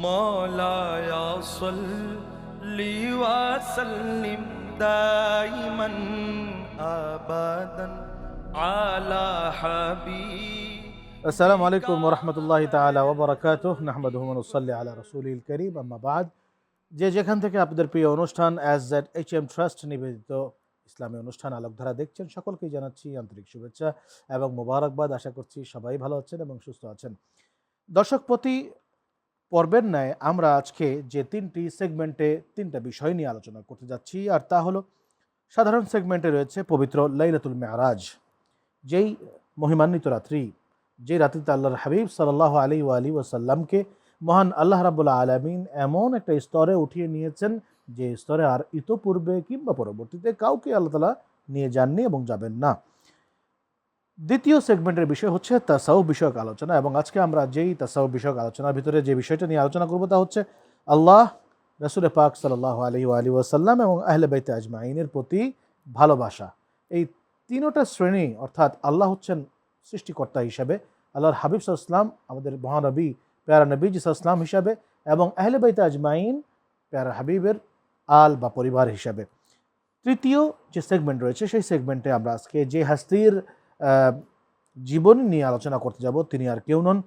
مولاي صل وسلم دائما أبدا على حبيب আসসালামু আলাইকুম ওরহমতুল্লাহি তাআলা ওয়া বারাকাতুহু নাহমাদুহু ওয়া নুসাল্লি আলা রাসূলিল কারীম আম্মা বাদ। যে যেখান থেকে আপনাদের প্রিয় অনুষ্ঠান AZHM ট্রাস্ট নিবেদিত ইসলামী অনুষ্ঠান আলোকধারা দেখছেন, সকলকেই জানাচ্ছি আন্তরিক শুভেচ্ছা এবং মোবারকবাদ। আশা করছি সবাই ভালো আছেন এবং সুস্থ আছেন। দর্শক, প্রতি পর্বের ন্যায় আমরা আজকে যে তিনটি সেগমেন্টে তিনটা বিষয় নিয়ে আলোচনা করতে যাচ্ছি, আর তা হলো সাধারণ সেগমেন্টে রয়েছে পবিত্র লাইলাতুল মেরাজ, যেই মহিমান্বিত রাত্রি, যে রাত্রিতে আল্লাহর হাবিব সাল্লাল্লাহু আলাইহি ওয়াসাল্লামকে মহান আল্লাহ রাব্বুল আলামিন এমন একটা স্তরে উঠিয়ে নিয়েছেন যে স্তরে আর ইতোপূর্বে কিংবা পরবর্তীতে কাউকে আল্লাহ তাআলা নিয়ে যাননি এবং যাবেন না। দ্বিতীয় সেগমেন্টের বিষয় হচ্ছে তাসাউফ বিষয়ক আলোচনা, এবং আজকে আমরা যেই তাসাউফ বিষয়ক আলোচনার ভিতরে যে বিষয়টা নিয়ে আলোচনা করব তা হচ্ছে আল্লাহ, রাসূল পাক সাল্লাল্লাহু আলাইহি ওয়াসাল্লাম এবং আহলে বাইত আজমাইনের প্রতি ভালোবাসা। এই তিনোটা শ্রেণী, অর্থাৎ আল্লাহ হচ্ছেন সৃষ্টিকর্তা হিসাবে, আল্লাহর হাবিব সাল্লাল্লাহু আলাইহি ওয়াসাল্লাম আমাদের মহানবী প্যারা নবীজি সাল্লাল্লাহু আলাইহি ওয়াসাল্লাম হিসাবে, এবং আহলে বাইত আজমাইন প্যারা হাবিবের আল বা পরিবার হিসাবে। তৃতীয় যে সেগমেন্ট রয়েছে সেই সেগমেন্টে আমরা আজকে যে হাস্তির জীবনী নিয়ে আলোচনা করতে যাব, তিনি আর কেউ নন,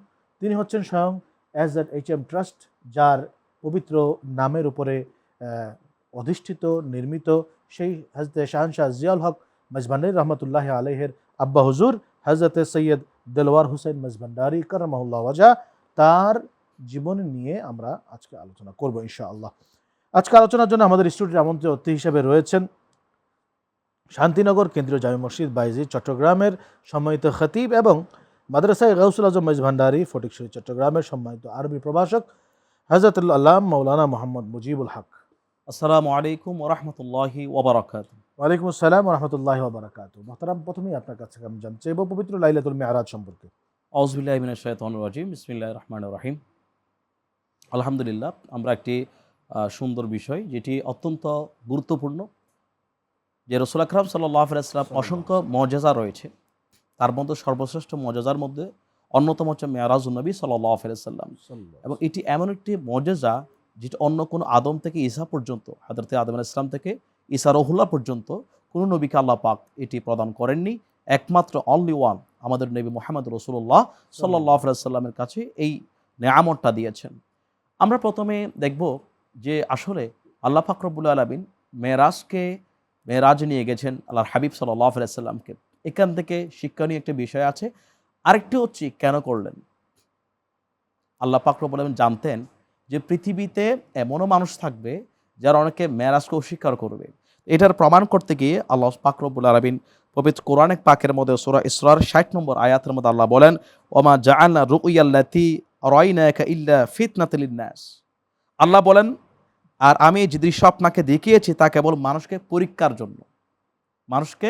তিনি হচ্ছেন স্বয়ং AZHM ট্রাস্ট, যার পবিত্র নামের উপরে অধিষ্ঠিত নির্মিত সেই হজরত শাহনশাহ জিয়াউল হক মজভান্ডারী রহমতুল্লাহ আলাইহের আব্বা হুজুর হজরত সৈয়দ দেলওয়ার হুসেন মজভান্ডারী করমাহুল্লাহ ওয়াজা, তার জীবনী নিয়ে আমরা আজকে আলোচনা করব ইনশাআল্লাহ। আজকে আলোচনার জন্য আমাদের স্টুডিওর আমন্ত্রিত অতিথি হিসেবে রয়েছেন শান্তিনগর কেন্দ্রীয় জামে মসজিদ বাইজিদ চট্টগ্রামের সম্মানিত খতিব এবং মাদ্রাসায় গাউসুল আজম মজভান্ডারী ফটিকছড়ি চট্টগ্রামের সম্মানিত আরবি প্রভাষক হযরতুল আল্লামা মাওলানা মোহাম্মদ মুজিবুল হক। আসসালামু আলাইকুম ওরহমতুল্লাহি ওবরাকাতুহু। ওয়ালাইকুম আসসালাম ওয়া রাহমাতুল্লাহি ওয়া বারাকাতুহু। মুহতারাম, প্রথমেই আপনার কাছে আমি জানতে চাইব পবিত্র লাইলাতুল মেরাজ সম্পর্কে। আউযু বিল্লাহি মিনাশ শাইতানির রাজিম। বিসমিল্লাহির রহমানির রহিম। আলহামদুলিল্লাহ, আমরা একটি সুন্দর বিষয়, যেটি অত্যন্ত গুরুত্বপূর্ণ, যে রাসূল আকরাম সাল্লাল্লাহু আলাইহি ওয়াসাল্লাম অসংখ্য মুআজিজা রয়েছে, তার মধ্যে সর্বশ্রেষ্ঠ মুআজিজার মধ্যে অন্যতম হচ্ছে মেরাজুন নবী সাল্লাল্লাহু আলাইহি ওয়াসাল্লাম। এবং এটি এমন একটি মুআজিজা যেটা অন্য কোনো আদম থেকে ঈসা পর্যন্ত, হযরত আদম আলাইহিস সালাম থেকে ঈসা রুহুল্লাহ পর্যন্ত কোনো নবীকে আল্লাহ পাক এটি প্রদান করেননি। একমাত্র অনলি ওয়ান আমাদের নবী মুহাম্মদ রাসূলুল্লাহ সাল্লাল্লাহু আলাইহি ওয়াসাল্লামের কাছে এই নেয়ামতটা দিয়েছেন। আমরা প্রথমে দেখব যে আসলে আল্লাহ পাক রব্বুল আলামিন মেরাজ নিয়ে গেছেন আল্লাহর হাবিব সাল্লাল্লাহু আলাইহি ওয়াসাল্লামকে। এখান থেকে শিক্ষণীয় একটা বিষয় আছে। আরেকটি হচ্ছে কেন করলেন। আল্লাহ পাক রব্বুল আলামিন জানতেন যে পৃথিবীতে এমনও মানুষ থাকবে যারা অনেকে মেরাজকে অস্বীকার করবে। এটার প্রমাণ করতে গিয়ে আল্লাহ পাক রব্বুল আলামিন পবিত্র কোরআন পাকের মধ্যে সূরা ইসরার ৬০ নম্বর আয়াতের মধ্যে আল্লাহ বলেন, ওমা জাআলনা রুয়াল্লাতী রাইনাকা ইল্লা ফিতনাতাল লিন-নাস। আল্লাহ বলেন, আর আমি যে দৃশ্য আপনাকে দেখিয়েছি তা কেবল মানুষকে পরীক্ষার জন্য, মানুষকে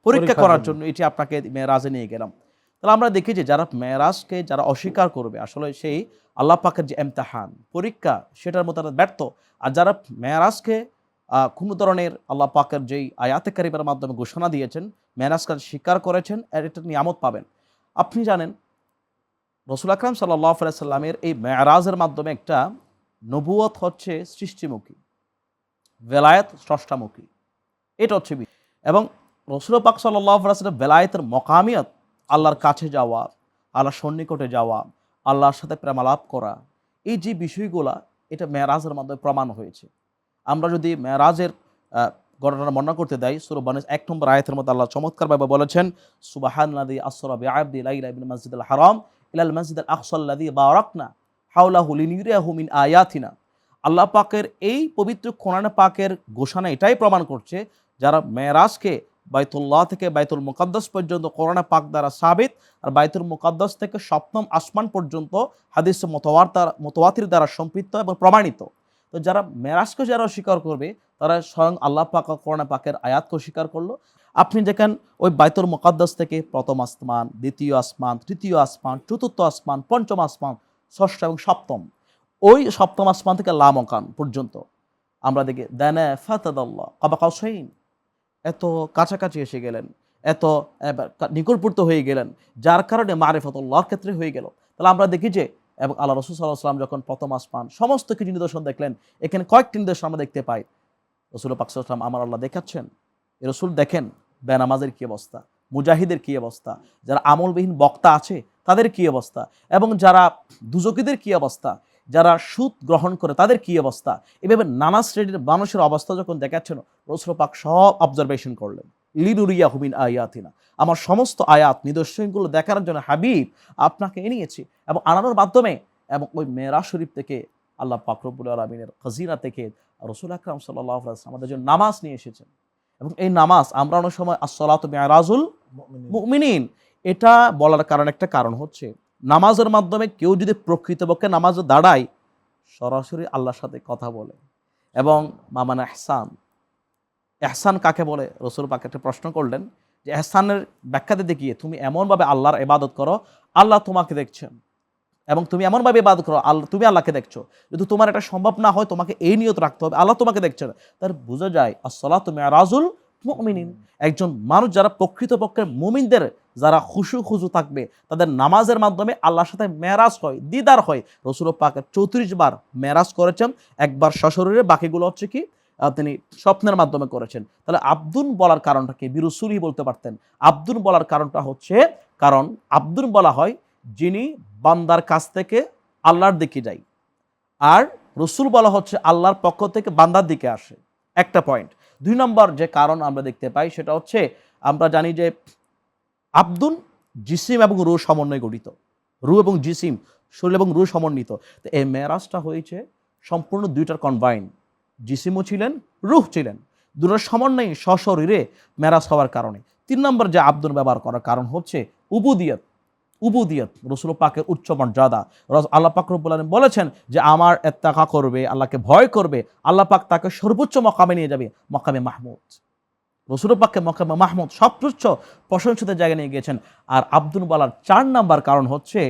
পরীক্ষা করার জন্য এটি আপনাকে মেরাজে নিয়ে গেলাম। তাহলে আমরা দেখি যে যারা মেরাজকে যারা অস্বীকার করবে, আসলে সেই আল্লাহ পাকের যে ইমতিহান পরীক্ষা, সেটার মধ্যে তারা ব্যর্থ। আর যারা মেরাজকে কোনো ধরনের আল্লাহ পাকের যেই আয়াতে কারিমের মাধ্যমে ঘোষণা দিয়েছেন, মেরাজকে স্বীকার করেছেন, এর একটা নিয়ামত পাবেন। আপনি জানেন রাসূল আকরাম সাল্লাল্লাহু আলাইহি ওয়াসাল্লামের এই মেরাজের মাধ্যমে একটা নবুয়ত হচ্ছে সৃষ্টিমুখী, ভেলায়েত স্রষ্টামুখী, এটা হচ্ছে এবং রাসূল পাক সাল্লাল্লাহু আলাইহি ওয়াসাল্লাম ভেলায়েতের মকামিয়ত, আল্লাহর কাছে যাওয়া, আল্লাহর সন্নিকটে যাওয়া, আল্লাহর সাথে প্রেমালাপ করা, এই যে বিষয়গুলা, এটা মেরাজের মাধ্যমে প্রমাণ হয়েছে। আমরা যদি মেরাজের ঘটনা বর্ণনা করতে দেই, সূরা বনী ১ নম্বর আয়াতের মধ্যে আল্লাহ চমৎকারভাবে বলেছেন, সুবহানাল্লাযী আসরা বিআবদি লাইলা মিনাল মাসজিদিল হারাম ইলাল মাসজিদিল আকসাল্লাযী বারাকনা হাওলাহু লিনুরিয়াহু মিন আয়াতিনা। আল্লাহ পাকের এই পবিত্র কোরআন পাকের ঘোষণা এটাই প্রমাণ করছে, যারা মেরাজকে বাইতুল্লাহ থেকে বাইতুল মুকাদ্দাস পর্যন্ত কোরআন পাক দ্বারা সাবিত, আর বাইতুল মুকাদ্দাস থেকে সপ্তম আসমান পর্যন্ত হাদিস মুতাওয়াতির দ্বারা সম্পৃক্ত এবং প্রমাণিত। তো যারা মেরাজকে যারা অস্বীকার করবে, তারা স্বয়ং আল্লাহ পাক কোরআন পাকের আয়াতকে অস্বীকার করলো। আপনি দেখেন ওই বাইতুল মুকাদ্দাস থেকে প্রথম আসমান, দ্বিতীয় আসমান, তৃতীয় আসমান, চতুর্থ আসমান, পঞ্চম আসমান, ষষ্ঠ এবং সপ্তম, ওই সপ্তম আসমান থেকে লা মাকান পর্যন্ত আমরা দেখি দানা ফাতাদাল্লাহ কাবা কাউসাইন, এত কাছাকাছি এসে গেলেন, এত নিকটবর্তী হয়ে গেলেন, যার কারণে মারিফাতুল্লাহর ক্ষেত্রে হয়ে গেল। তাহলে আমরা দেখি যে এবং আল্লাহ রসুল সাল্লাল্লাহু আলাইহি ওয়াসাল্লাম যখন প্রথম আসমান সমস্ত কিছু নিদর্শন দেখলেন, এখানে কয়েকটি নিদর্শন আমরা দেখতে পাই। রসুল পাক সাল্লাল্লাহু আলাইহি ওয়াসাল্লাম আমার আল্লাহ দেখাচ্ছেন, রসুল দেখেন বেনামাজের কী অবস্থা, মুজাহিদের কী অবস্থা, যারা আমলবিহীন বক্তা আছে তাদের কী অবস্থা, এবং যারা দুজকিদের কী অবস্থা, যারা সুদ গ্রহণ করে তাদের কী অবস্থা, এভাবে নানা শ্রেণীর মানুষের অবস্থা যখন দেখাচ্ছেন, রসুল পাক সব অবজারভেশন করলেন। লিনুরিয়া হুমিন আয়াতিনা, আমার সমস্ত আয়াত নিদর্শনগুলো দেখার জন্য হাবিব আপনাকে এনেছি, এবং আনানোর মাধ্যমে এবং ওই মেরাজ শরীফ থেকে আল্লাহ পাক রব্বুল আলামিনের খাজিনা থেকে রসুল আকরাম সাল্লাল্লাহু আলাইহি ওয়াসাল্লাম আমাদের জন্য নামাজ নিয়ে এসেছেন। এবং এই নামাজ আমরা অনেক সময় আসসালাতু মি'রাজুল মুমিনিন, এটা বলার কারণ একটা কারণ হচ্ছে নামাজের মাধ্যমে কেউ যদি প্রকৃতপক্ষে নামাজে দাঁড়ায় সরাসরি আল্লাহর সাথে কথা বলে। এবং মামানা ইহসান, ইহসান কাকে বলে? রসুল পাক একটা প্রশ্ন করলেন যে ইহসানের ব্যাখ্যা দিতে গিয়ে তুমি এমনভাবে আল্লাহর ইবাদত করো আল্লাহ তোমাকে দেখছেন, এবং তুমি এমনভাবে ইবাদত করো আল্লাহ তুমি আল্লাহকে দেখছো। যদি তোমার এটা সম্ভব না হয় তোমাকে এই নিয়ত রাখতে হবে আল্লাহ তোমাকে দেখছেন। তার বোঝা যায় আসসালাতু মি'রাজুল মুমিনিন, একজন মানুষ যারা প্রকৃতপক্ষে মুমিনদের যারা খুশু খুজু থাকবে তাদের নামাজের মাধ্যমে আল্লাহর সাথে মেরাজ হয়, দিদার হয়। রসুল পাকের 34 বার মেরাজ করেছেন, একবার সশরীরে, বাকিগুলো হচ্ছে কি তিনি স্বপ্নের মাধ্যমে করেছেন। তাহলে আব্দুন বলার কারণটা কি? বিরসুলই বলতে পারতেন। আব্দুন বলার কারণটা হচ্ছে, কারণ আব্দুন বলা হয় যিনি বান্দার কাছ থেকে আল্লাহর দিকে যায়, আর রসুল বলা হচ্ছে আল্লাহর পক্ষ থেকে বান্দার দিকে আসে। একটা পয়েন্ট। 2 নম্বর যে কারণ আমরা দেখতে পাই সেটা হচ্ছে, আমরা জানি যে আব্দুন জিসিম এবং রুহ সমন্বয়ে গঠিত, রুহ এবং জিসিম, শরীর এবং রুহ সমন্বিত। তো এই মেরাজটা হয়েছে সম্পূর্ণ দুইটার কম্বাইন, জিসিমও ছিলেন, রুহ ছিলেন, দুটোর সমন্বয়ে সশরীরে মেরাজ হওয়ার কারণে। 3 নম্বর যে আব্দুন ব্যবহার করার কারণ হচ্ছে উবুদিয়ত। উবুদিয়ত রসুল পাকের উচ্চ মর্যাদা। আল্লাহ পাক রব্বুল আলামিন বলেছেন যে আমার ইত্তেকা করবে, আল্লাহকে ভয় করবে, আল্লাহ পাক তাকে সর্বোচ্চ মকামে নিয়ে যাবে, মকামে মাহমুদ। রসুল পাককে মকামে মাহমুদ সর্বোচ্চ প্রশংসিত জায়গায় নিয়ে গিয়েছেন। আর আব্দুল বলার 4 নম্বর কারণ হচ্ছে,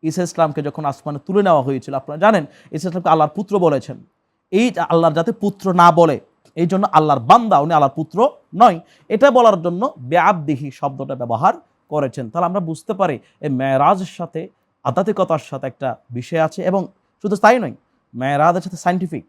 ঈসা ইসলামকে যখন আসমানে তুলে নেওয়া হয়েছিল, আপনারা জানেন ঈসা ইসলামকে আল্লাহর পুত্র বলেছেন। এই আল্লাহর যাতে পুত্র না বলে এই জন্য আল্লাহর বান্দা, উনি আল্লাহর পুত্র নয়, এটা বলার জন্য বেআবদিহি শব্দটা ব্যবহার করেছেন। তাহলে আমরা বুঝতে পারি এই মেরাজের সাথে আধ্যাত্মিকতার সাথে একটা বিষয় আছে। এবং শুধু তাই নয়, মেরাজের সাথে সায়েন্টিফিক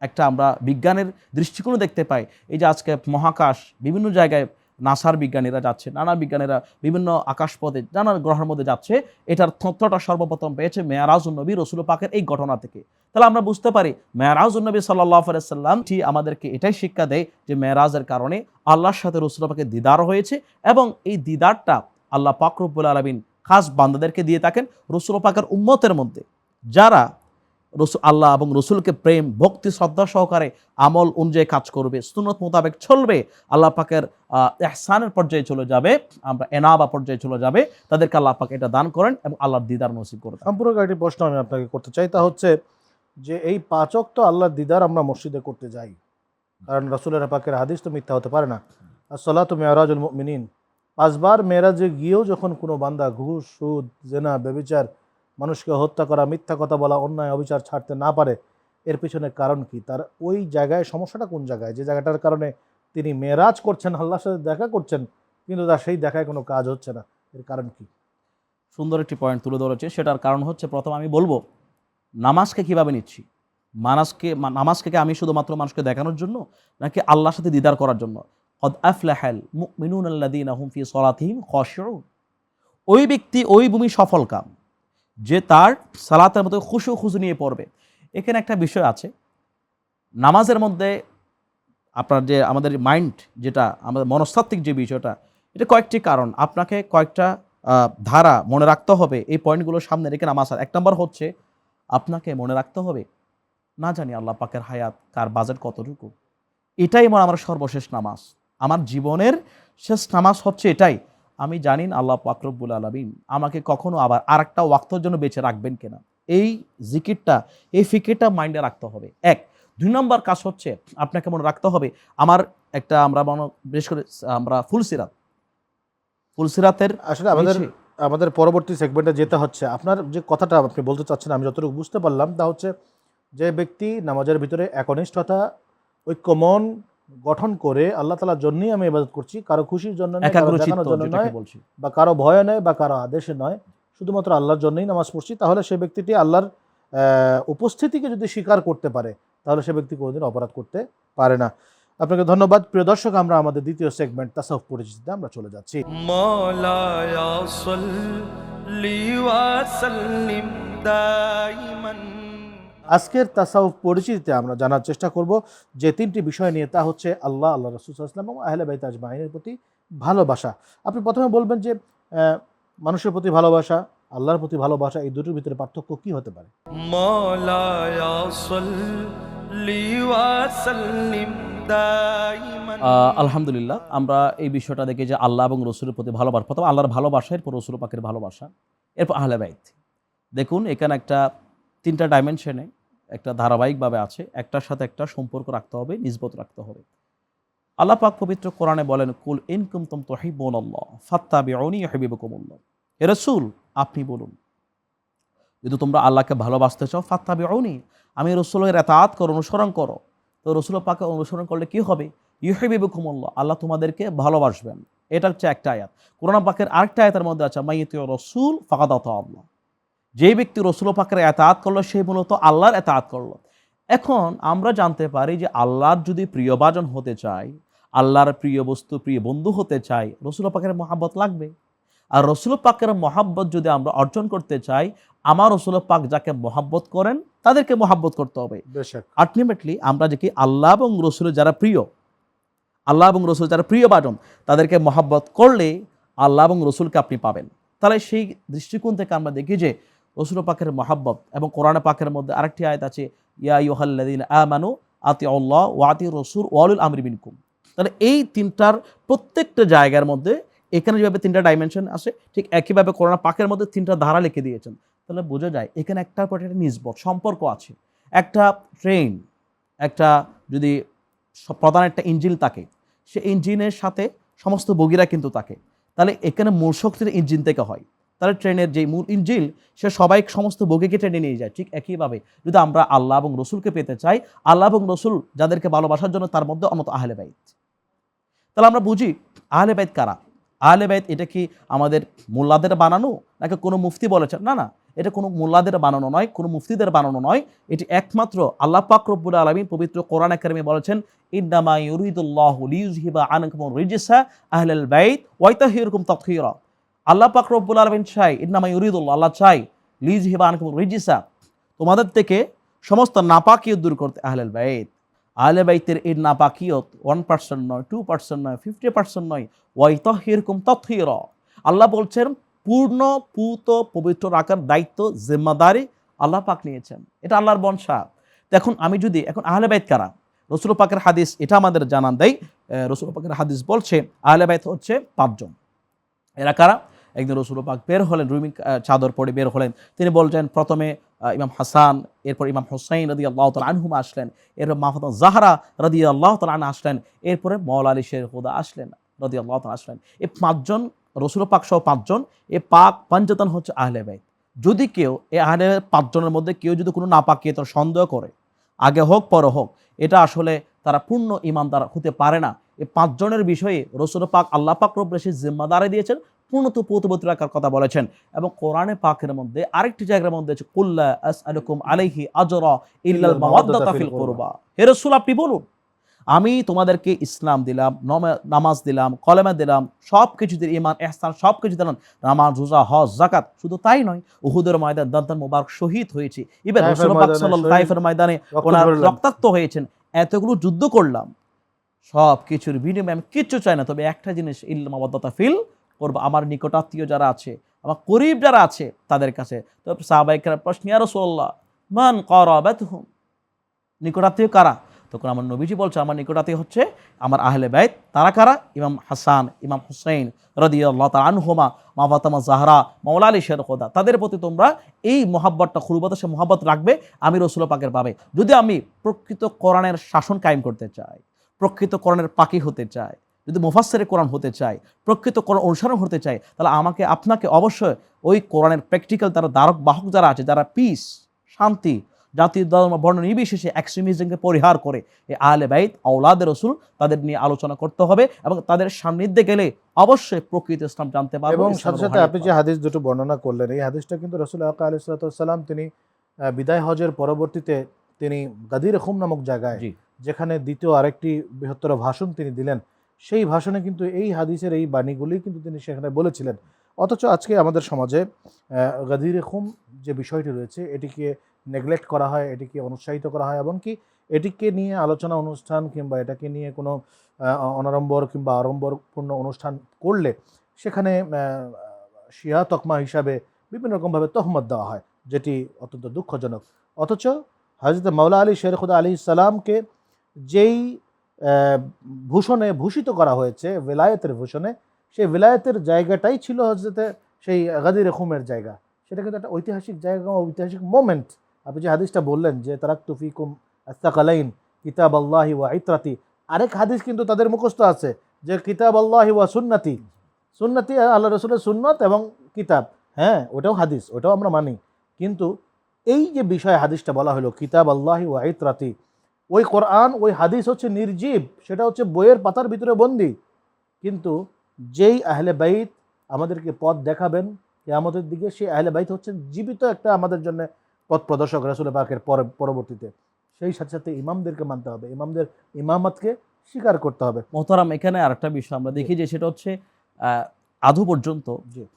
একটা আমরা বিজ্ঞানের দৃষ্টিকোণ দেখতে পাই। এই যে আজকে মহাকাশ বিভিন্ন জায়গায় নাসার বিজ্ঞানীরা যাচ্ছে, নানা বিজ্ঞানীরা বিভিন্ন আকাশপথে নানা গ্রহের মধ্যে যাচ্ছে, এটার তথ্যটা সর্বপ্রথম পেয়েছে মেরাজুন নবী রসুল পাকের এই ঘটনা থেকে। তাহলে আমরা বুঝতে পারি মেরাজুন নবী সাল্লাল্লাহু আলাইহি ওয়াসাল্লাম আমাদেরকে এটাই শিক্ষা দেয় যে মেরাজের কারণে আল্লাহর সাথে রসুল পাকের দিদার হয়েছে, এবং এই দিদারটা আল্লাহ পাক রব্বুল আলামিন খাস বান্দাদেরকে দিয়ে থাকেন। রসুল পাকের উম্মতের মধ্যে যারা আল্লাহ এবং রসুলকে প্রেম ভক্তি শ্রদ্ধা সহকারে আমল অনুযায়ী কাজ করবে, সুন্নত মোতাবেক চলবে, আল্লাহ পাকের ইহসানের পর্যায়ে চলে যাবে, আমরা এনাবা পর্যায়ে চলে যাবে, তাদেরকে আল্লাহ পাক এটা দান করেন এবং আল্লাহর দিদার নসিব করেন। সম্পূর্ণ একটি প্রশ্ন আমি আপনাকে করতে চাই, তা হচ্ছে যে এই 5 ওয়াক্ত আল্লাহর দিদার আমরা মসজিদে করতে যাই, কারণ রাসূলের পাকের হাদিস তো মিথ্যা হতে পারে না। আসসালাতু মি'রাজুল মুমিনিন, 5 বার মেরাজে গিয়েও যখন কোনো বান্দা ঘুষ, সুদ, জেনা, ব্যভিচার, মানুষকে হত্যা করা, মিথ্যা কথা বলা, অন্যায় অবিচার ছাড়তে না পারে, এর পিছনে কারণ কি? তার ওই জায়গায় সমস্যাটা কোন জায়গায়, যে জায়গাটার কারণে তিনি মেরাজ করছেন, আল্লাহর সাথে দেখা করছেন, কিন্তু তার সেই দেখায় কোনো কাজ হচ্ছে না, এর কারণ কি? সুন্দর একটি পয়েন্ট তুলে ধরেছে। সেটার কারণ হচ্ছে, প্রথম আমি বলবো নামাজকে কিভাবে নিচ্ছি। নামাজকে আমি শুধুমাত্র মানুষকে দেখানোর জন্য, নাকি আল্লাহর সাথে দিদার করার জন্য? কদ আফলাহাল মুমিনুনা আল্লাযীনা হুম ফি সলাতিহিম খাশিউন, ওই ব্যক্তি, ওই ভূমি সফল কাম যে তার সালাতের মতো খুশু খুশু নিয়ে পড়বে। এখানে একটা বিষয় আছে, নামাজের মধ্যে আপনার যে আমাদের মাইন্ড, যেটা আমাদের মনস্তাত্ত্বিক যে বিষয়টা, এটা কয়েকটি কারণ, আপনাকে কয়েকটা ধারা মনে রাখতে হবে। এই পয়েন্টগুলো সামনে রেখে নামাজ। 1 নম্বর হচ্ছে আপনাকে মনে রাখতে হবে, না জানি আল্লাহ পাকের হায়াত কার বাজেট কতটুকু, এটাই আমার সর্বশেষ নামাজ, আমার জীবনের শেষ নামাজ হচ্ছে এটাই। আমি জানি না আল্লাহ পাক রব্বুল আলামিন আমাকে কখনো আবার আরেকটা ওয়াক্তের জন্য বেঁচে রাখবেন কিনা। এই জিকিরটা, এই ফিকিরটা মাইন্ডে রাখতে হবে। 1। 2 নম্বর কাজ হচ্ছে আপনাকে মনে রাখতে হবে, আমার একটা আমরা বিশেষ করে আমরা ফুলসিরাতের আসলে আমাদের পরবর্তী সেগমেন্টে যেতে হচ্ছে। আপনার যে কথাটা আপনি বলতে চাচ্ছেন, আমি যতটুকু বুঝতে পারলাম, তা হচ্ছে যে ব্যক্তি নামাজের ভিতরে একনিষ্ঠতা, ঐক্যমন গঠন করে আল্লাহ তাআলার জন্যই আমি ইবাদত করছি, কারো খুশির জন্য নয়, কারো দেখানোর জন্য নয়, বা কারো ভয়ে নয়, বা কারো আদেশে নয়, শুধুমাত্র আল্লাহর জন্যই নামাজ পড়ছি, তাহলে সে ব্যক্তিটি আল্লাহর উপস্থিতিকে যদি স্বীকার করতে পারে তাহলে সে ব্যক্তি কোনোদিন অপরাধ করতে পারে না। আপনাকে ধন্যবাদ। প্রিয় দর্শক, আমরা আমাদের দ্বিতীয় সেগমেন্ট তাসাউফ পরিচিতিতে আমরা চলে যাচ্ছি। مولاي صل وسلم دائما। আজকের তাসাউফ পরিচিতিতে আমরা জানার চেষ্টা করব যে তিনটি বিষয় নিয়ে, তা হচ্ছে আল্লাহ, আল্লাহ রাসূল সাল্লাল্লাহু আলাইহি ওয়াসাল্লাম এবং আহলে বাইত আজমাইনের প্রতি ভালোবাসা। আপনি প্রথমে বলবেন যে মানুষের প্রতি ভালোবাসা, আল্লাহর প্রতি ভালোবাসা, এই দুটোর ভিতরে পার্থক্য কি হতে পারে? مولاي صل وسلم دائما। আলহামদুলিল্লাহ, আমরা এই বিষয়টা দেখি যে আল্লাহ এবং রসুলের প্রতি ভালোবাসা, প্রথম আল্লাহর ভালোবাসা, এরপর রসুল পাকের ভালোবাসা, এরপর আহলে বাইত। দেখুন এখানে একটা তিনটা ডাইমেনশনে একটা ধারাবাহিকভাবে আছে, একটার সাথে একটা সম্পর্ক রাখতে হবে, নিসবত রাখতে হবে। আল্লাহ পাক পবিত্র কোরআনে বলেন, কুল ইন কুনতুম তুহিব্বুনাল্লাহ ফাত্তাবিউনি ইউহিব্বুকুমুল্লাহ। হে রাসূল, আপনি বলুন, যদি তোমরা আল্লাহকে ভালোবাসতে চাও, ফাত্তাবিউনি, আমি রসুলের ইতাআত করো, অনুসরণ করো। তো রসুল পাককে অনুসরণ করলে কি হবে? ইউহিব্বুকুমুল্লাহ, আল্লাহ তোমাদেরকে ভালোবাসবেন। এটা হচ্ছে একটা আয়াত। কোরআন পাকের আরেকটা আয়াতের মধ্যে আছে, মাইয়াতিউর রাসূল ফাকাদ আতা আল্লাহ, যে ব্যক্তি রসুল পাকের ইতাআত করলো সে মূলত আল্লাহর ইতাআত করলো। এখন আমরা জানতে পারি যে আল্লাহর যদি প্রিয়ভাজন হতে চাই, আল্লাহর প্রিয় বস্তু, প্রিয় বন্ধু হতে চাই, রসুল পাকের মহাব্বত লাগবে। আর রসুল পাকের মহাব্বত যদি আমরা অর্জন করতে চাই, আমার রসুল পাক যাকে মহাব্বত করেন তাদেরকে মহাব্বত করতে হবে। আলটিমেটলি আমরা যে কি আল্লাহ এবং রসুলের যারা প্রিয়, আল্লাহ এবং রসুল যারা প্রিয়ভাজন, তাদেরকে মহাব্বত করলে আল্লাহ এবং রসুলকে আপনি পাবেন। তাহলে সেই দৃষ্টিকোণ থেকে আমরা দেখি যে রসুল পাকের মহাব্বত, এবং কোরআন পাকের মধ্যে আরেকটি আয়াত আছে, ইয়া আইয়ুহাল্লাযীনা আমানু আতিউল্লাহ ওয়া আতিউর রাসূল ওয়া উলিল আমরি মিনকুম। তাহলে এই তিনটার প্রত্যেকটা জায়গার মধ্যে এখানে যেভাবে তিনটা ডাইমেনশন আছে, ঠিক একইভাবে কোরআন পাকের মধ্যে তিনটা ধারা লিখে দিয়েছেন। তাহলে বোঝা যায় এখানে একটার পর একটা নিসবত সম্পর্ক আছে। একটা ট্রেন, একটা যদি প্রধান একটা ইঞ্জিন থাকে, সে ইঞ্জিনের সাথে সমস্ত বগিরা কিন্তু থাকে। তাহলে এখানে মূল শক্তির ইঞ্জিন থেকে হয়। তাহলে ট্রেনের যে মূল ইঞ্জিন, সে সবাই সমস্ত বগিকে টেনে নিয়ে যায়। ঠিক একইভাবে যদি আমরা আল্লাহ এবং রসুলকে পেতে চাই, আল্লাহ এবং রসুল যাদেরকে ভালোবাসার জন্য, তার মধ্যে অন্যতম আহলে বাইত। তাহলে আমরা বুঝি আহলে বাইত কারা। আহলে বাইত এটা কি আমাদের মোল্লাদের বানানো, নাকি কোনো মুফতি বলেছেন? না না, এটা কোনো মোল্লাদের বানানো নয়, কোনো মুফতিদের বানানো নয়। এটি একমাত্র আল্লাহ পাক রব্বুল আলামিন পবিত্র কোরআনে কারিমে বলেছেন, ইন্নামা ইউরিদুল্লাহু লিইয়ুযহিবা আনকুম রিজসা আহলাল বাইত ওয়া ইতাহহিরকুম তাতহীরা। আল্লাহ পাক রব্বুল আলামিন চাই, ইন্নামা ইউরিদুল্লাহ, আল্লাহ চাই, লিইয়ুযহিবা আনকুম রিজসা, তোমাদের থেকে সমস্ত নাপাকিয়ত দূর করতে। আহলাল বাইত, আহলে বাইতের এই নাপাকিয়ত 1% নয়, 2% নয়, 50% নয়, ওয়া ইতাহহিরকুম তাতহীরা। আল্লাহ বলছেন পূর্ণ পূত পবিত্র রাখার দায়িত্ব, জিম্মাদারি আল্লাহ পাক নিয়েছেন। এটা আল্লাহর বংশা। এখন আমি যদি, এখন আহলে বাইত কারা? রসুল পাকের হাদিস এটা আমাদের জানান দেয়। রসুল পাকের হাদিস বলছে আহলে বাইত হচ্ছে 5 জন। এরা কারা? একদিন রসুল পাক বের হলেন, রুমি চাদর পরে বের হলেন। তিনি বলছেন, প্রথমে ইমাম হাসান, এরপর ইমাম হুসাইন রাদিয়াল্লাহু তাআলা আনহুমা আসলেন, এরপর মা ফাতিমা জাহরা রাদিয়াল্লাহু তাআলা আনহা আসলেন, এরপরে মাওলা আলী শের খুদা আসলেন রাদিয়াল্লাহু তাআলা আসলেন। এই 5 জন, রসুল পাক সহ 5 জন, এই পাক পঞ্চতন হচ্ছে আহলে বাইত। যদি কেউ এই আহলে 5 জনের মধ্যে কেউ যদি কোনো নাপাকিয়ত সন্দেহ করে, আগে হোক পরে হোক, এটা আসলে তারা পূর্ণ ঈমানদার হতে পারে না। এই 5 জনের বিষয়ে রসুল পাক আল্লাহ পাক রব্বুল আলামিন জিম্মাদারি দিয়েছেন, পূর্ণত পূতবতী রাখার কথা বলেছেন। এবং কোরআনে পাকের মধ্যে আরেকটি জায়গার মধ্যে আছে, কুল্লা আসআলুকুম আলাইহি আজরা ইল্লাল মাওয়াদ্দাতা ফিল কুরবা। হে রাসূল, আপনি বলুন, আমি তোমাদেরকে ইসলাম দিলাম, নামাজ দিলাম, কলেমা দিলাম, সব কিছু দিলাম, ঈমান ইহসান সব কিছু দিলাম, নামাজ, রোজা, হজ, যাকাত। শুধু তাই নয়, উহুদের ময়দান দান্তান মুবারক শহীদ হয়েছে, ইভেন রাসূল পাক সাল্লাল্লাহু তাইফের ময়দানে ওনার রক্তাক্ত হয়েছেন, এতগুলো যুদ্ধ করলাম, সব কিছুর বিনিময়ে আমি কিচ্ছু চাই না, তবে একটা জিনিস, ইল্লাল মাওয়াদ্দাতা ফিল কুরবা, আমার নিকটাত্মীয় যারা আছে, আমার করিব যারা আছে তাদের কাছে। তো সাহাবায়ে কেরাম প্রশ্ন, ইয়া রাসূলুল্লাহ মান কারাবাতুহুম, নিকটাত্মীয় কারা? তখন আমার নবীজি বলছে, আমার নিকটাত্মীয় হচ্ছে আমার আহলে বাইত। তারা কারা? ইমাম হাসান, ইমাম হুসাইন রাদিয়াল্লাহু তাআলা আনহুমা, মা ফাতিমা জাহরা, মাওলা আলী শের খুদা। তাদের প্রতি তোমরা এই মহাব্বতটা, খুরবত, সে মহাব্বত রাখবে, আমি রসুল পাকের পাবে। যদি আমি প্রকৃত কোরআনের শাসন কায়েম করতে চাই, প্রকৃত কোরআনের পাকি হতে চাই, যদি মুফাসসিরে কোরআন হতে চাই, প্রকৃত কোরআন অনুসরণ হতে চাই, তাহলে আমাকে আপনাকে অবশ্যই ওই কোরআনের প্র্যাকটিক্যাল তারা ধারক বাহক যারা আছে, যারা পিস, শান্তি, জাতি ধর্ম বর্ণ নির্বিশেষে এক্সট্রিমিজমকে পরিহার করে এই আহলে বাইত আওলাদের রসুল তাদের নিয়ে আলোচনা করতে হবে এবং তাদের সান্নিধ্যে গেলে অবশ্যই প্রকৃত ইসলাম জানতে পারবে। এবং সাথে সাথে আপনি যে হাদিস দুটো বর্ণনা করলেন, এই হাদিসটা কিন্তু রাসূল আকা আলাইহিস সালাতু ওয়াস সালাম তিনি বিদায় হজের পরবর্তীতে তিনি গাদির খুম নামক জায়গায়, যেখানে দ্বিতীয় আরেকটি বৃহত্তর ভাষণ তিনি দিলেন, সেই ভাষণে কিন্তু এই হাদিসের এই বাণীগুলি কিন্তু তিনি সেখানে বলেছিলেন। অথচ আজকে আমাদের সমাজে গাদির খুম যে বিষয়টি রয়েছে এটিকে নেগলেক্ট করা হয়, এটিকে অনুৎসাহিত করা হয়, এমনকি এটিকে নিয়ে আলোচনা অনুষ্ঠান কিংবা এটাকে নিয়ে কোনো অনাড়ম্বর কিংবা আড়ম্বরপূর্ণ অনুষ্ঠান করলে সেখানে শিয়া তকমা হিসাবে বিভিন্ন রকমভাবে তহমত দেওয়া হয়, যেটি অত্যন্ত দুঃখজনক। অথচ হযরত মাওলা আলী শের খুদা আলাইহিস সালামকে যেই ভূষণে ভূষিত করা হয়েছে, বেলায়েতের ভূষণে, সেই বেলায়েতের জায়গাটাই ছিল হজরতে সেই গাদির খুমের জায়গা। সেটা কিন্তু একটা ঐতিহাসিক জায়গা, ঐতিহাসিক মোমেন্ট। আপনি যে হাদিসটা বললেন যে তারাকতু ফিকুম আস-সাকালাইন কিতাব আল্লাহি ওয়া ইতরাতি, আরেক হাদিস কিন্তু তাদের মুখস্থ আছে যে কিতাব আল্লাহি ওয়া সুন্নতি, সুন্নতি আল্লাহ রসুলের সুন্নত এবং কিতাব, হ্যাঁ ওটাও হাদিস, ওটাও আমরা মানি। কিন্তু এই যে বিষয়ে হাদিসটা বলা হলো কিতাব আল্লাহি ওয়া ইতরাতি, ওই কোরআন ওই হাদিস হচ্ছে নির্জীব, সেটা হচ্ছে বইয়ের পাতার ভিতরে বন্দি। কিন্তু যেই আহলে বাইত আমাদেরকে পথ দেখাবেন কিয়ামতের দিকে, সেই আহলে বাইত হচ্ছেন জীবিত একটা আমাদের জন্য পথ প্রদর্শক রাসূল পাকের পরবর্তীতে। সেই সাথে সাথে ইমামদেরকে মানতে হবে, ইমামদের ইমামতকে স্বীকার করতে হবে। মোহতারাম, এখানে আরেকটা বিষয় আমরা দেখি যে সেটা হচ্ছে আদৌ পর্যন্ত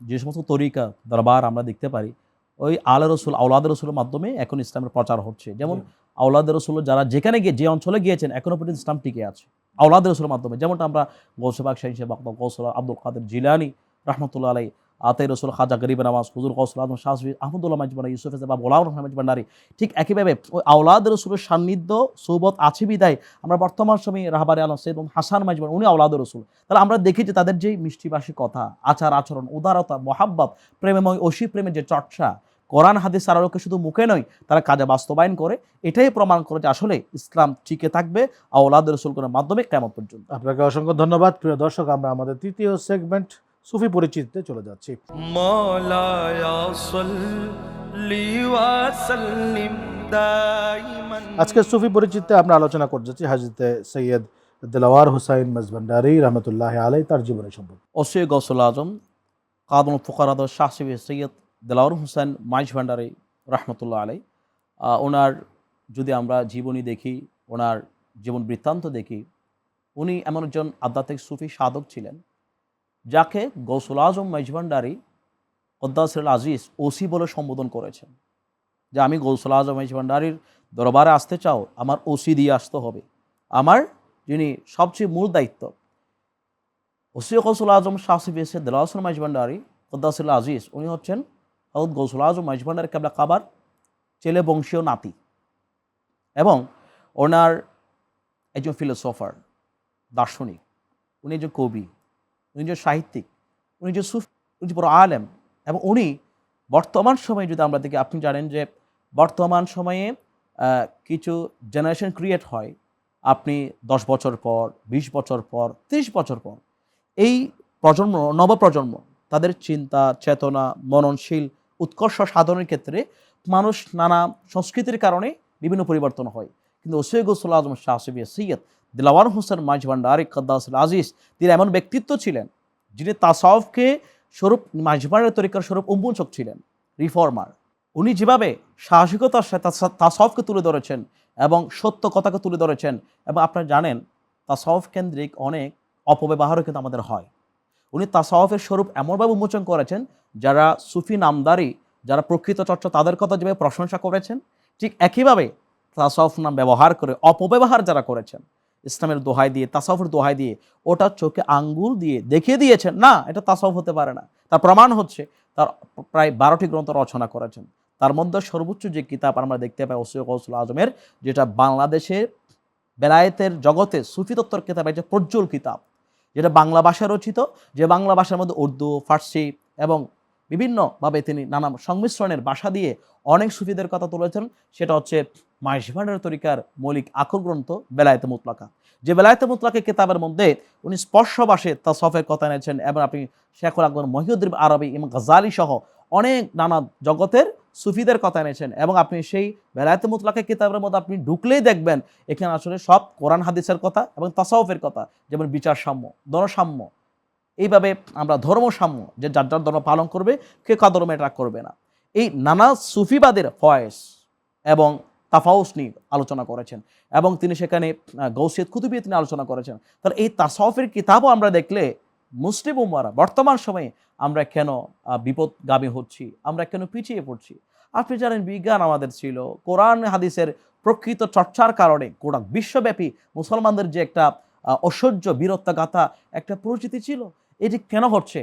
যে সমস্ত তরিকা দরবার আমরা দেখতে পারি, ওই আলে রসুল আওলাদ রসুলের মাধ্যমে এখন ইসলামের প্রচার হচ্ছে। যেমন আওলাদ রসুল যারা যেখানে গিয়ে যে অঞ্চলে গিয়েছেন এখনো পর্যন্ত ইসলাম টিকে আছে আওলাদ রসুলের মাধ্যমে। যেমনটা আমরা গৌসে পাক শাহী সাহেব গৌসুল আব্দুল কাদের জিলানী রহমতুল্লাহ আলাই, আতাই রসুল খাজা গরিব নওয়াজ, হুজুর গৌসুল আজম শাহ আহমদুল্লাহ মাইজবান্ডারী, ইউসুফ বা গোলাম রহমান মাইজবান্ডারী, ঠিক একইভাবে ওই আওলাদ রসুলের সান্নিধ্য সৌবত আছে বিদায় আমরা বর্তমান সময়ে রাহবারে আলম সৈয়দ হাসান মাইজবান্ডারী উনি আওলাদ রসুল। তাহলে আমরা দেখি যে তাদের যে মিষ্টিবাসী কথা, আচার আচরণ, উদারতা, মহাব্বত, প্রেমময় অসি প্রেমের যে চর্চা, কোরআন হাদিস আলোকে শুধু মুখে নয় তারা কাজে বাস্তবায়ন করে, এটাই প্রমাণ করে যে আসলে ইসলাম টিকে থাকবে আওলাদ রসুলের মাধ্যমে কিয়ামত পর্যন্ত। আপনাকে অসংখ্য ধন্যবাদ। প্রিয় দর্শক, আমরা আমাদের তৃতীয় সেগমেন্ট সুফি পরিচিতিতে চলে যাচ্ছি। মাওলায়া সাল্লি ওয়া সাল্লিম দাইমান। আজকে সুফি পরিচিতিতে আমরা আলোচনা করতে যাচ্ছি হযরতে সৈয়দ দিলওয়ার হুসাইন মাইজভান্ডারী রহমতুল্লাহ আলাইহি তার জীবনী সম্পর্কে। ওসি গৌসুল আজম কাদমুল ফুকারাদ শাহ সৈয়দ দিলওয়ার হুসাইন মাইজভান্ডারী রহমতুল্লাহ আলাই, ওনার যদি আমরা জীবনী দেখি, ওনার জীবন বৃত্তান্ত দেখি, উনি এমন একজন আধ্যাত্মিক সুফি সাধক ছিলেন যাকে গৌসুল আজম মাইজভান্ডারী কদ্দাসুল আজিজ ওসি বলে সম্বোধন করেছেন। যে আমি গৌসুল আজম মাইজভান্ডারীর দরবারে আসতে চাও, আমার ওসি দিয়ে আসতে হবে, আমার যিনি সবচেয়ে মূল দায়িত্ব। ওসি গৌসুল আজম শাহ সৈয়দ দিলওয়ার মাইজভান্ডারী কদ্দাসুল আজিজ উনি হচ্ছেন হযরত গৌসুল আজম মাইজভান্ডারী কেবলা কাবার ছেলে বংশীয় নাতি, এবং ওনার একজন ফিলোসফার, দার্শনিক, উনি একজন কবি, উনি যে সাহিত্যিক, উনি যে সুফি, উনি যে বড় আলেম। এবং উনি বর্তমান সময়ে যদি আমরা দেখি, আপনি জানেন যে বর্তমান সময়ে কিছু জেনারেশন ক্রিয়েট হয়, আপনি 10 বছর পর, 20 বছর পর, 30 বছর পর, এই প্রজন্ম, নবপ্রজন্ম, তাদের চিন্তা চেতনা মননশীল উৎকর্ষ সাধনের ক্ষেত্রে মানুষ নানা সংস্কৃতির কারণে বিভিন্ন পরিবর্তন হয়। কিন্তু ওসি গৌসুল আজম শাহ সৈয়দ দিলওয়ার হুসাইন মাইজভান্ডারী কদ্দাসুল আজিজ তিনি এমন ব্যক্তিত্ব ছিলেন যিনি তাসাউফকে স্বরূপ মাইজভান্ডারী তরিকার স্বরূপ উন্মোচক ছিলেন, রিফর্মার। উনি যেভাবে সাহসিকতার সাথে তাসাউফকে তুলে ধরেছেন এবং সত্য কথাকে তুলে ধরেছেন, এবং আপনারা জানেন তাসাউফ কেন্দ্রিক অনেক অপব্যবহারও কিন্তু আমাদের হয়। উনি তাসাউফের স্বরূপ এমনভাবে উন্মোচন করেছেন, যারা সুফি নামদারি, যারা প্রকৃত চর্চা, তাদের কথা যেভাবে প্রশংসা করেছেন, ঠিক একইভাবে তাসাউফ নাম ব্যবহার করে অপব্যবহার যারা করেছেন, ইসলামের দোহাই দিয়ে, তাসাউফের দোহাই দিয়ে, ওটা চোখে আঙ্গুল দিয়ে দেখিয়ে দিয়েছেন না এটা তাসাউফ হতে পারে না। তার প্রমাণ হচ্ছে তার প্রায় 12টি গ্রন্থ রচনা করেছেন। তার মধ্যে সর্বোচ্চ যে কিতাব আমরা দেখতে পাই ওসি গৌসুল আজমের, যেটা বাংলাদেশে বেলায়েতের জগতে সুফি তত্ত্বর কিতাব, একটা প্রজ্জ্বল কিতাব, যেটা বাংলা ভাষায় রচিত, যে বাংলা ভাষার মধ্যে উর্দু, ফার্সি এবং বিভিন্নভাবে তিনি নানা সংমিশ্রণের ভাষা দিয়ে অনেক সুফিদের কথা তুলেছেন। সেটা হচ্ছে মাইজভান্ডারী তরিকার মৌলিক আখর গ্রন্থ বেলায়েতে মুতলাকা। যে বেলায়েতে মুতলাকা কিতাবের মধ্যে উনি স্পর্শ ভাষে তাসাউফের কথা এনেছেন, এবং আপনি শেখুল আকবর মহিউদ্দিন আরবি, ইমাম গাজ্জালী সহ অনেক নানা জগতের সুফিদের কথা এনেছেন। এবং আপনি সেই বেলায়েতে মুতলাকা কিতাবের মধ্যে আপনি ঢুকলেই দেখবেন এখানে আসলে সব কোরআন হাদিসের কথা এবং তাসাউফের কথা, যেমন বিচার সাম্য, ধর্মসাম্য, এইভাবে আমরা ধর্মসাম্য, যে যার যার ধর্ম পালন করবে, কে কাদরমে এটা করবে না। এই নানা সুফিবাদের ফয়েস এবং তাফাউস নিয়ে আলোচনা করেছেন, এবং তিনি সেখানে গৌসিয়ত কুতুবিয়ত নিয়ে আলোচনা করেছেন। তাহলে এই তাসাউফের কিতাবও আমরা দেখলে মুসলিম উম্মারা বর্তমান সময়ে আমরা কেন বিপদগামী হচ্ছি, আমরা কেন পিছিয়ে পড়ছি। আপনি জানেন বিজ্ঞান আমাদের ছিল, কোরআন হাদিসের প্রকৃত চর্চার কারণে গোটা বিশ্বব্যাপী মুসলমানদের যে একটা অসহ্য বীরত্বগাথা একটা পরিচিতি ছিল, এটি কেন হচ্ছে?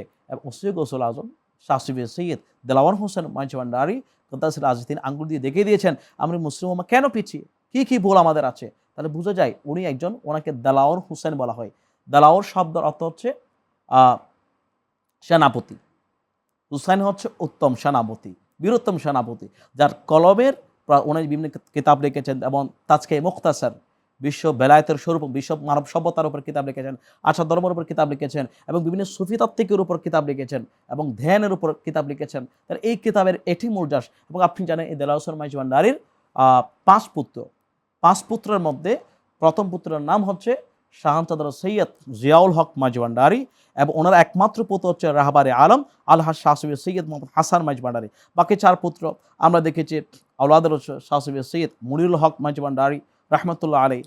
ওসি গৌসুল আজম শাহ সুফি সৈয়দ দেলাওয়ার হোসেন মাইজভান্ডারী কদ্দাসিল আজিজ তিনি আঙ্গুল দিয়ে দেখিয়ে দিয়েছেন আমরা মুসলিম উম্মাহ কেন পিছিয়ে, কি কি ভুল আমাদের আছে। তাহলে বোঝা যায় উনি একজন, ওনাকে দেলাওয়ার হোসেন বলা হয়। দেলাওয়ার শব্দের অর্থ হচ্ছে সেনাপতি, হুসাইন হচ্ছে উত্তম সেনাপতি, বীরোত্তম সেনাপতি, যার কলমের উনি বিভিন্ন কিতাব লিখেছেন, এবং তাজকে মুখতাসার বিশ্ব বেলায়েতের স্বরূপ, বিশ্ব মানব সভ্যতার উপর কিতাব লিখেছেন, আশা ধর্মের উপর কিতাব লিখেছেন, এবং বিভিন্ন সুফি তাত্ত্বিকের উপর কিতাব লিখেছেন, এবং ধ্যানের উপর কিতাব লিখেছেন। তার এই কিতাবের এটি মুরজাস। এবং আপনি জানেন এই দেলাওয়ার হোসেন মাইজভান্ডারীর 5 পুত্র, 5 পুত্রের মধ্যে প্রথম পুত্রের নাম হচ্ছে শাহানচাঁদ সৈয়দ জিয়াউল হক মাইজভান্ডারী, এবং ওনার একমাত্র পুত্র হচ্ছে রাহবারে আলম আলহাজ শাহ সুফি সৈয়দ মোহাম্মদ হাসান মাইজভান্ডারী। বাকি 4 পুত্র আমরা দেখেছি আওলাদের শাহ সুফি সৈয়দ মুনিরুল হক মাইজভান্ডারী রহমতুল্লাহ আলী,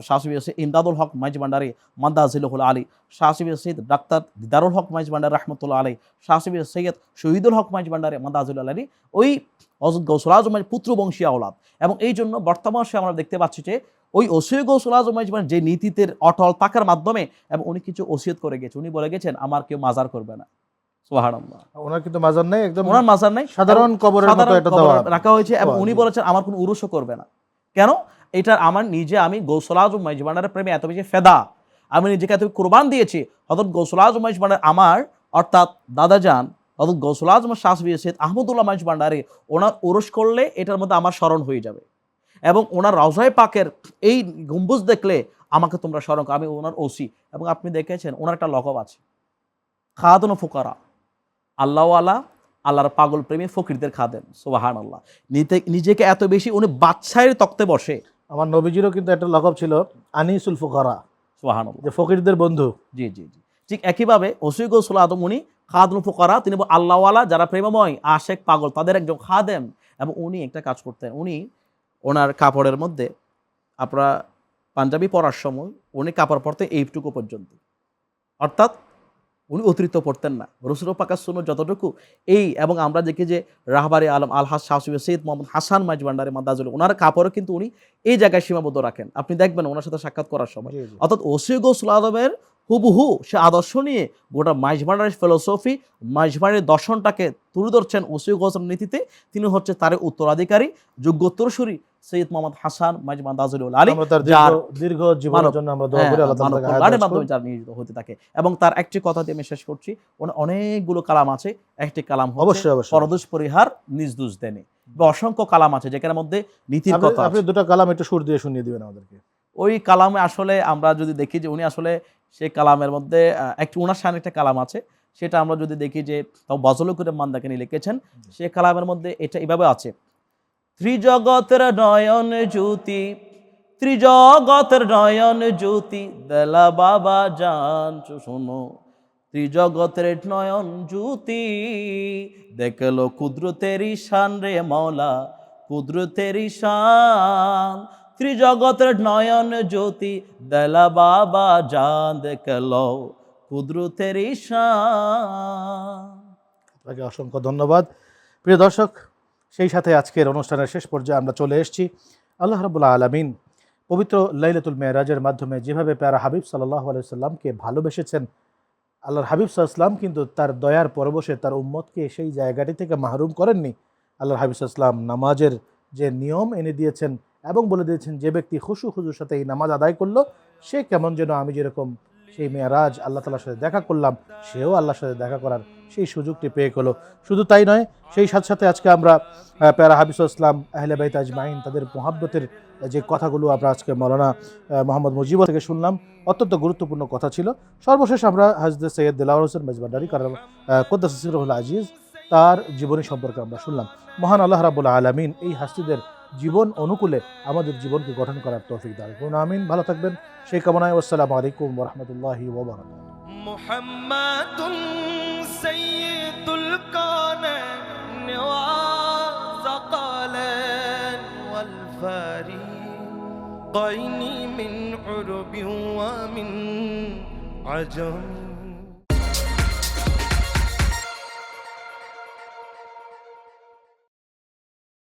শাহ সুফি সৈয়দ ইমদাদুল হক মাইজভান্ডারী মাদাজিলুল আলী, শাহ সুফি সৈয়দ ডাক্তার দিদারুল হক মাইজভান্ডারী রহমতুল্লাহ আলী, শাহ সুফি সৈয়দ শহীদুল হক মাইজভান্ডারী মাদাজিলুল আলী, ওই হযরত গৌসুল আজমের পুত্রবংশী আওলাদ। এবং এই জন্য বর্তমান সময়ে আমরা দেখতে পাচ্ছি যে ওই ওসিয়ত গৌসুল আজম মাইজভান্ডারী যে নীতিতে অটল থাকার মাধ্যমে, এবং উনি কিছু ওসিয়ত করে গেছে, উনি বলে গেছেন আমার কেউ মাজার করবে না। সুবহানাল্লাহ, ওনার কিন্তু মাজার নাই, একদম ওনার মাজার নাই, সাধারণ কবরের মতো এটা দেওয়া রাখা হয়েছে। এবং উনি বলেছেন আমার কোনো উরুসও করবে না। কেন? এটা আমার নিজে, আমি গৌসুল আজম মাইজভান্ডারীর প্রেমে এত বেশি ফেদা, আমি নিজেকে এত কুরবান দিয়েছি। হযরত গৌসুল আজম মাইজভান্ডারী আমার, অর্থাৎ দাদাজান হযরত গৌসুল আজম শাহ সুফি সৈয়দ আহমদুল্লাহ মাইজভান্ডারী, ওনার উরুস করলে এটার মধ্যে আমার স্মরণ হয়ে যাবে, এবং ওনার রওজায়ে পাকের এই গম্বুজ দেখলে আমাকে তোমরা স্মরণ করো, আমি ওনার ওসি। এবং আপনি দেখেছেন ওনার একটা লকব আছে, খাদুন ফুকারা, আল্লাহওয়ালা, আল্লাহর পাগল প্রেমী ফকিরদের খাদেন। সুবহানাল্লাহ, নিজেকে এত বেশি উনি বাদশাহের তক্তে বসে। আমার নবীজিরও কিন্তু একটা লকব ছিল আনিসুল ফুকারা, সুবহানাল্লাহ, যে ফকিরদের বন্ধু। জি জি জি, ঠিক একইভাবে ওসি গৌসুল আজম উনি খাদুন ফুকারা, তিনি আল্লাহওয়ালা, যারা প্রেমময় আশেক পাগল তাদের একজন খাদেম। এবং উনি একটা কাজ করতেন, উনি ওনার কাপড়ের মধ্যে আপনারা পাঞ্জাবি পরার সময় উনি কাপড় পরতেন এইটুকু পর্যন্ত, অর্থাৎ উনি অতিরিক্ত পড়তেন না। রসুল পাকের সুন্নাহ যতটুকু এই, এবং আমরা দেখি যে রাহবারে আলম আলহাজ শাহ সুফি সৈয়দ মোহাম্মদ হাসান মাইজভান্ডারী মাদাজিলুল, ওনার কাপড়ও কিন্তু উনি এই জায়গায় সীমাবদ্ধ রাখেন। আপনি দেখবেন ওনার সাথে সাক্ষাৎ করার সময়, অর্থাৎ ওসি গৌসুল আজমের হুবহু সে আদর্শ নিয়ে গোটা মাইজভান্ডারীর ফিলোসফি, মাইজভান্ডারীর দর্শনটাকে তুলে ধরছেন ওসি গৌসুল নীতিতে। তিনি হচ্ছে তার উত্তরাধিকারী, যোগ্য উত্তরসূরি সৈয়দ মোহাম্মদ হাসান মাইজভান্ডারী আলী, যার দীর্ঘ জীবনের জন্য আমরা দোয়া করি আল্লাহ তাআলার কল্যাণের মাধ্যমে যার নিয়োজিত হতে থাকে। এবং তার একটি কথা দিয়ে আমি শেষ করছি, অনেকগুলো কালাম আছে, একটি কালাম অবশ্যই পরদোষ পরিহার নিজ দোষ দেনে, অসংখ্য কালাম আছে যেখানে মধ্যে নীতির কথা। আপনি দুটো কালাম একটু সুর দিয়ে শুনিয়ে দিবেন আমাদেরকে। ওই কালামে আসলে আমরা যদি দেখি যে উনি আসলে সেই কালামের মধ্যে একটু ওনার সামনে একটা কালাম আছে, সেটা আমরা যদি দেখি যে তাও বজল করে মান্দাকিনী লিখেছেন, সে কালামের মধ্যে এটা এভাবে আছে, ত্রিজগতের নয়ন জ্যোতি, ত্রিজগতের নয়ন জ্যোতি দেলা বাবা জান শোনো, ত্রিজগতের নয়ন জ্যোতি দেখলো কুদরতেরই শান রে মওলা, কুদরতেরই শান, ত্রিজগতের নয়ন জ্যোতি দেলা বাবা জান দেখলো কুদরতেরই শান। আপনাকে অসংখ্য ধন্যবাদ। প্রিয় দর্শক, সেই সাথে আজকের অনুষ্ঠানের শেষ পর্যায়ে আমরা চলে এসেছি। আল্লাহ রাব্বুল আলামিন পবিত্র লাইলাতুল মেরাজের মাধ্যমে যেভাবে প্যারা হাবিব সাল্লাল্লাহু আলাইহি সাল্লামকে ভালোবেসেছেন, আল্লাহর হাবিব সাল্লাল্লাহু আলাইহি সাল্লাম কিন্তু তার দয়ার পরবশে তার উম্মতকে সেই জায়গাটি থেকে মাহরুম করেননি। আল্লাহর হাবিব সাল্লাল্লাহু আলাইহি সাল্লাম নামাজের যে নিয়ম এনে দিয়েছেন এবং বলে দিয়েছেন যে ব্যক্তি খুশুর সাথে এই নামাজ আদায় করলো, সে কেমন যেন আমি যেরকম সেই মেরাজ আল্লাহ তাআলার সাথে দেখা করলাম, সেও আল্লাহর সাথে দেখা করার সেই সুযোগটি পেয়ে গেল। শুধু তাই নয়, সেই সাথে সাথে আজকে আমরা প্যারা হাবিব সাল্লাল্লাহু আলাইহি সাল্লাম আহলে বাইত আজমাইন তাদের মুহাব্বতের যে কথাগুলো আমরা আজকে মাওলানা মোহাম্মদ মুজিব থেকে শুনলাম, অত্যন্ত গুরুত্বপূর্ণ কথা ছিল। সর্বশেষ আমরা হযরত সৈয়দ দেলাওয়ার হোসেন মাইজভান্ডারী কুদ্দাস সিররুল আজিজ তার জীবনী সম্পর্কে আমরা শুনলাম। মহান আল্লাহ রাব্বুল আলামিন এই হাস্তিদের জীবন অনুকূলে আমাদের জীবনকে গঠন করার তৌফিক দান করুন, আমিন। ভালো থাকবেন সেই কামনায়। আসসালামু আলাইকুম ওয়া রাহমাতুল্লাহি ওয়া বারাকাতুহু। মুহাম্মাদুন সাইয়্যিদুল কাওনাইন ওয়া সাকালান ওয়াল ফারিকাইনি মিন উরবিন ওয়া মিন আজম।